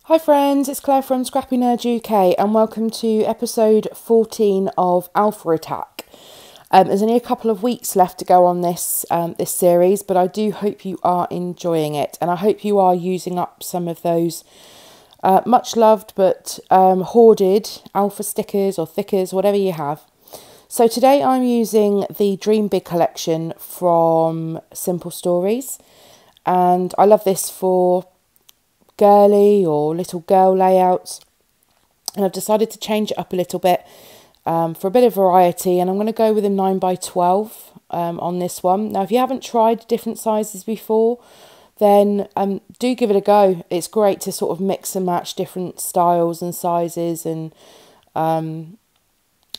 Hi friends, it's Claire from ScrappyNerdUK and welcome to episode 14 of Alpha Attack. There's only a couple of weeks left to go on this series, but I do hope you are enjoying it and I hope you are using up some of those much loved but hoarded alpha stickers or thickers, whatever you have. So today I'm using the Dream Big collection from Simple Stories, and I love this for girly or little girl layouts, and I've decided to change it up a little bit for a bit of variety, and I'm going to go with a 9x12 on this one. Now if you haven't tried different sizes before, then do give it a go. It's great to sort of mix and match different styles and sizes and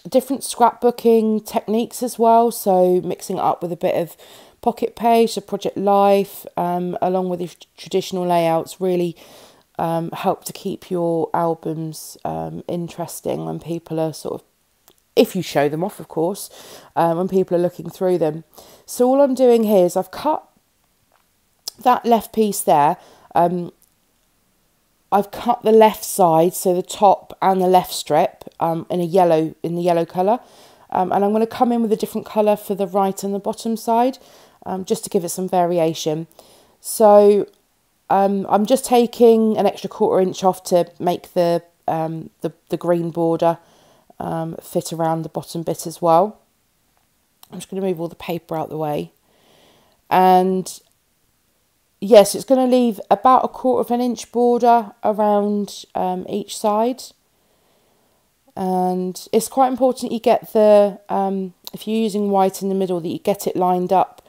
different scrapbooking techniques as well, so mixing it up with a bit of pocket page, so Project Life, along with the traditional layouts, really help to keep your albums interesting when people are sort of, if you show them off of course, when people are looking through them. So all I'm doing here is I've cut that left piece there, I've cut the left side, so the top and the left strip in the yellow colour, and I'm going to come in with a different colour for the right and the bottom side, just to give it some variation. So I'm just taking an extra 1/4 inch off to make the green border fit around the bottom bit as well. I'm just going to move all the paper out the way, and yes, it's going to leave about a 1/4 inch border around each side. And it's quite important you get the, if you're using white in the middle, that you get it lined up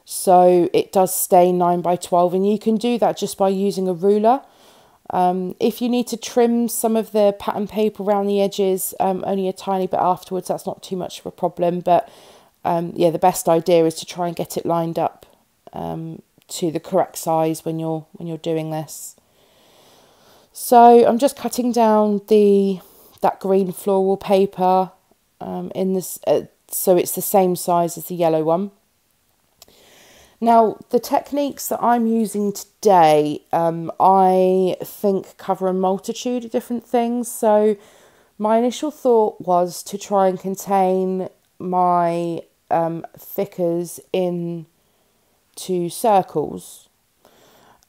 so it does stay 9x12, and you can do that just by using a ruler. If you need to trim some of the pattern paper around the edges, only a tiny bit afterwards, that's not too much of a problem, but yeah, the best idea is to try and get it lined up to the correct size when you're doing this. So I'm just cutting down that green floral paper in this, so it's the same size as the yellow one. Now the techniques that I'm using today, I think cover a multitude of different things. So my initial thought was to try and contain my thickers into circles,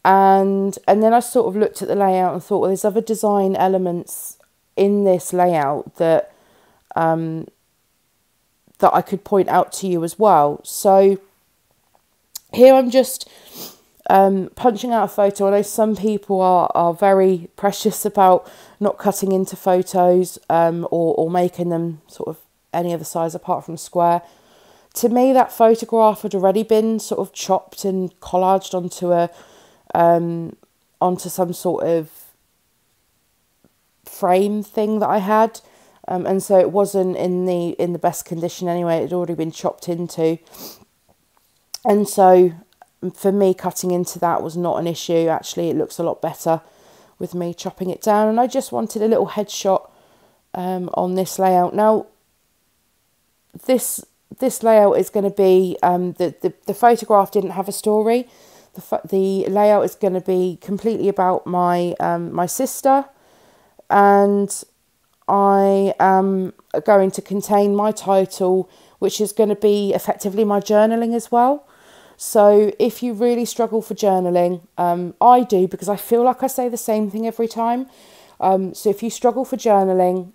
and then I sort of looked at the layout and thought, well, there's other design elements in this layout that that I could point out to you as well. So here I'm just punching out a photo. I know some people are very precious about not cutting into photos or making them sort of any other size apart from square. To me, that photograph had already been sort of chopped and collaged onto some sort of frame thing that I had, and so it wasn't in the best condition anyway. It had already been chopped into, and so for me, cutting into that was not an issue. Actually, it looks a lot better with me chopping it down, and I just wanted a little headshot on this layout. Now this layout is going to be the photograph didn't have a story. The layout is going to be completely about my my sister, and I am going to contain my title, which is going to be effectively my journaling as well. So if you really struggle for journaling, I do, because I feel like I say the same thing every time. So if you struggle for journaling,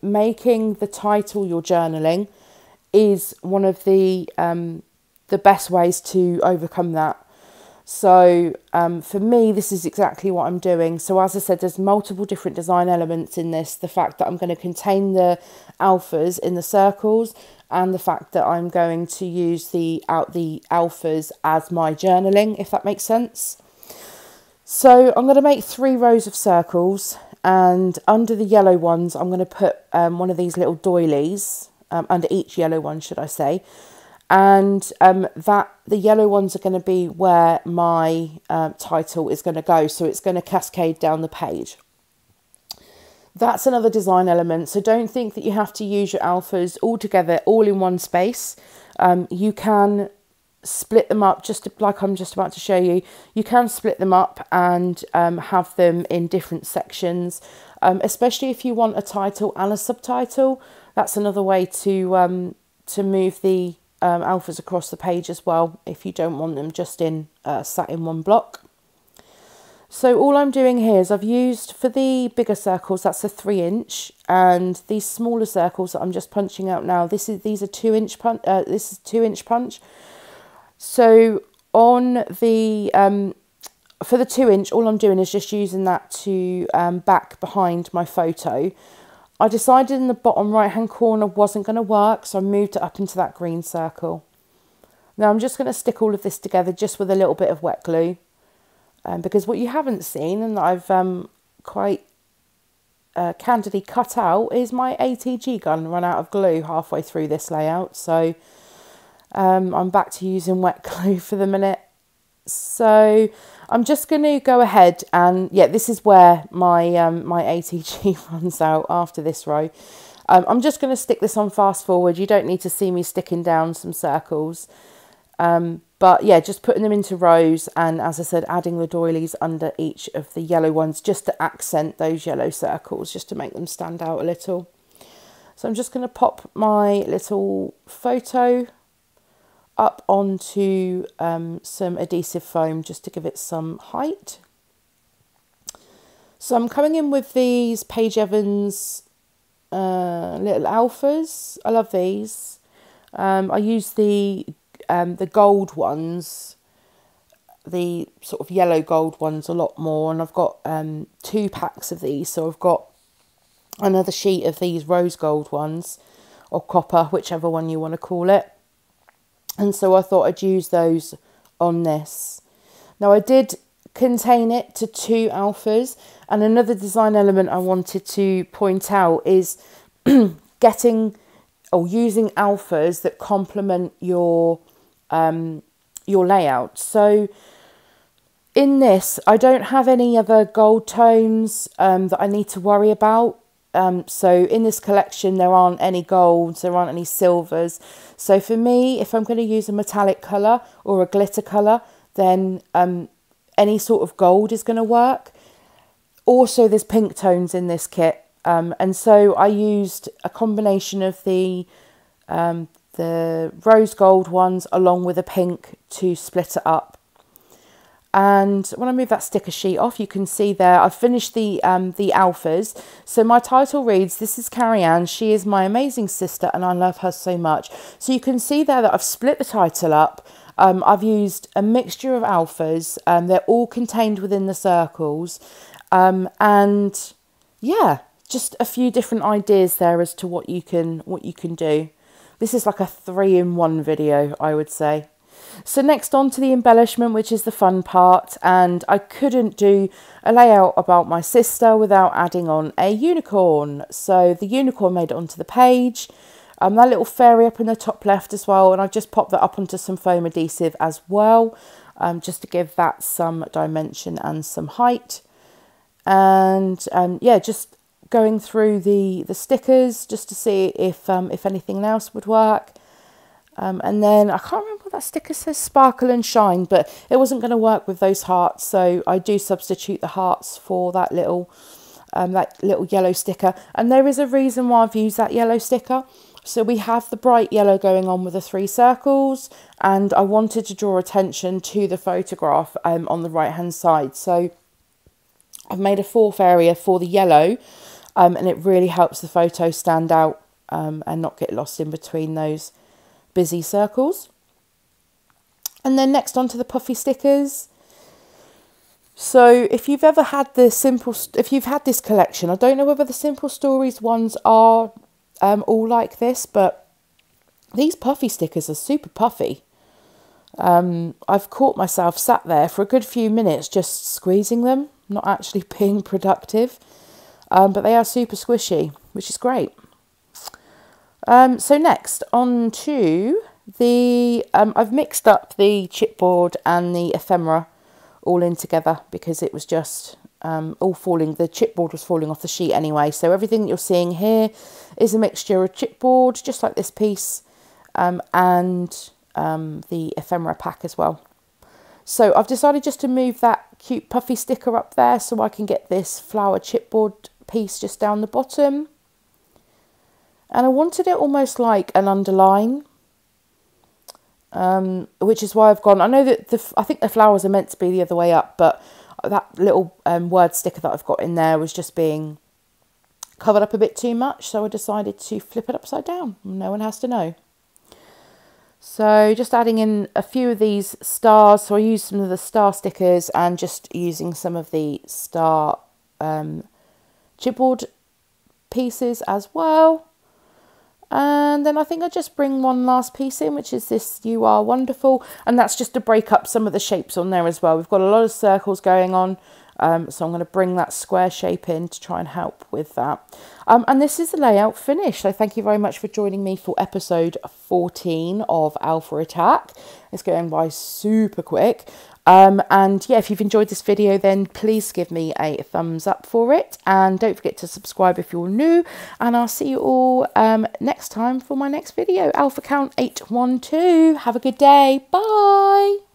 making the title your journaling is one of the best ways to overcome that. So for me, this is exactly what I'm doing. So as I said, there's multiple different design elements in this. The fact that I'm going to contain the alphas in the circles, and the fact that I'm going to use the alphas as my journaling, if that makes sense. So I'm going to make 3 rows of circles, and under the yellow ones, I'm going to put one of these little doilies, under each yellow one, should I say. And the yellow ones are going to be where my title is going to go. So it's going to cascade down the page. That's another design element. So don't think that you have to use your alphas all together, all in one space. You can split them up just like I'm just about to show you. You can split them up and have them in different sections, especially if you want a title and a subtitle. That's another way to move the alphas across the page as well, if you don't want them just in sat in one block. So all I'm doing here is I've used, for the bigger circles, that's a 3-inch, and these smaller circles that I'm just punching out now, these are 2-inch punch. This is 2-inch punch. So on the for the 2-inch, all I'm doing is just using that to back behind my photo. I decided in the bottom right hand corner wasn't going to work, so I moved it up into that green circle. Now I'm just going to stick all of this together just with a little bit of wet glue. Because what you haven't seen, and I've quite candidly cut out, is my ATG gun run out of glue halfway through this layout. So I'm back to using wet glue for the minute. So I'm just going to go ahead and, yeah, this is where my my ATG runs out after this row. I'm just going to stick this on fast forward. You don't need to see me sticking down some circles. But yeah, just putting them into rows, and as I said, adding the doilies under each of the yellow ones just to accent those yellow circles, just to make them stand out a little. So I'm just going to pop my little photo up onto some adhesive foam just to give it some height. So I'm coming in with these Paige Evans little alphas. I love these. I use the gold ones, the sort of yellow gold ones, a lot more, and I've got 2 packs of these, so I've got another sheet of these rose gold ones, or copper, whichever one you want to call it, and so I thought I'd use those on this. Now I did contain it to 2 alphas, and another design element I wanted to point out is getting or using alphas that complement your layout. So in this, I don't have any other gold tones that I need to worry about. So in this collection, there aren't any golds, there aren't any silvers. So for me, if I'm going to use a metallic colour or a glitter colour, then any sort of gold is going to work. Also, there's pink tones in this kit. And so I used a combination of the rose gold ones along with a pink to split it up. And when I move that sticker sheet off, you can see there I've finished the alphas. So my title reads, "This is Carrie Ann. She is my amazing sister and I love her so much." So you can see there that I've split the title up. I've used a mixture of alphas. They're all contained within the circles. And yeah, just a few different ideas there as to what you can do. This is like a 3-in-1 video, I would say. So next on to the embellishment, which is the fun part, and I couldn't do a layout about my sister without adding on a unicorn. So the unicorn made it onto the page. That little fairy up in the top left as well, and I've just popped that up onto some foam adhesive as well, just to give that some dimension and some height. And yeah, just going through the stickers just to see if anything else would work. And then I can't remember what that sticker says, sparkle and shine, but it wasn't going to work with those hearts, so I do substitute the hearts for that little yellow sticker. And there is a reason why I've used that yellow sticker. So we have the bright yellow going on with the 3 circles, and I wanted to draw attention to the photograph on the right hand side. So I've made a 4th area for the yellow, and it really helps the photo stand out and not get lost in between those busy circles. And then next on to the puffy stickers. So if you've ever had if you've had this collection, I don't know whether the Simple Stories ones are all like this, but these puffy stickers are super puffy. I've caught myself sat there for a good few minutes just squeezing them, not actually being productive, but they are super squishy, which is great. So next on to the, I've mixed up the chipboard and the ephemera all in together because it was just all falling, the chipboard was falling off the sheet anyway. So everything that you're seeing here is a mixture of chipboard, just like this piece, and the ephemera pack as well. So I've decided just to move that cute puffy sticker up there so I can get this flower chipboard piece just down the bottom. And I wanted it almost like an underline, which is why I've gone. I know that I think the flowers are meant to be the other way up, but that little word sticker that I've got in there was just being covered up a bit too much, so I decided to flip it upside down. No one has to know. So just adding in a few of these stars. So I used some of the star stickers and just using some of the star chipboard pieces as well. And then I think I just bring one last piece in, which is this "You Are Wonderful." And that's just to break up some of the shapes on there as well. We've got a lot of circles going on. So I'm going to bring that square shape in to try and help with that. And this is the layout finished. So thank you very much for joining me for episode 14 of Alpha Attack. It's going by super quick. And yeah, if you've enjoyed this video, then please give me a thumbs up for it. And don't forget to subscribe if you're new. And I'll see you all next time for my next video. Alpha Count 812. Have a good day. Bye.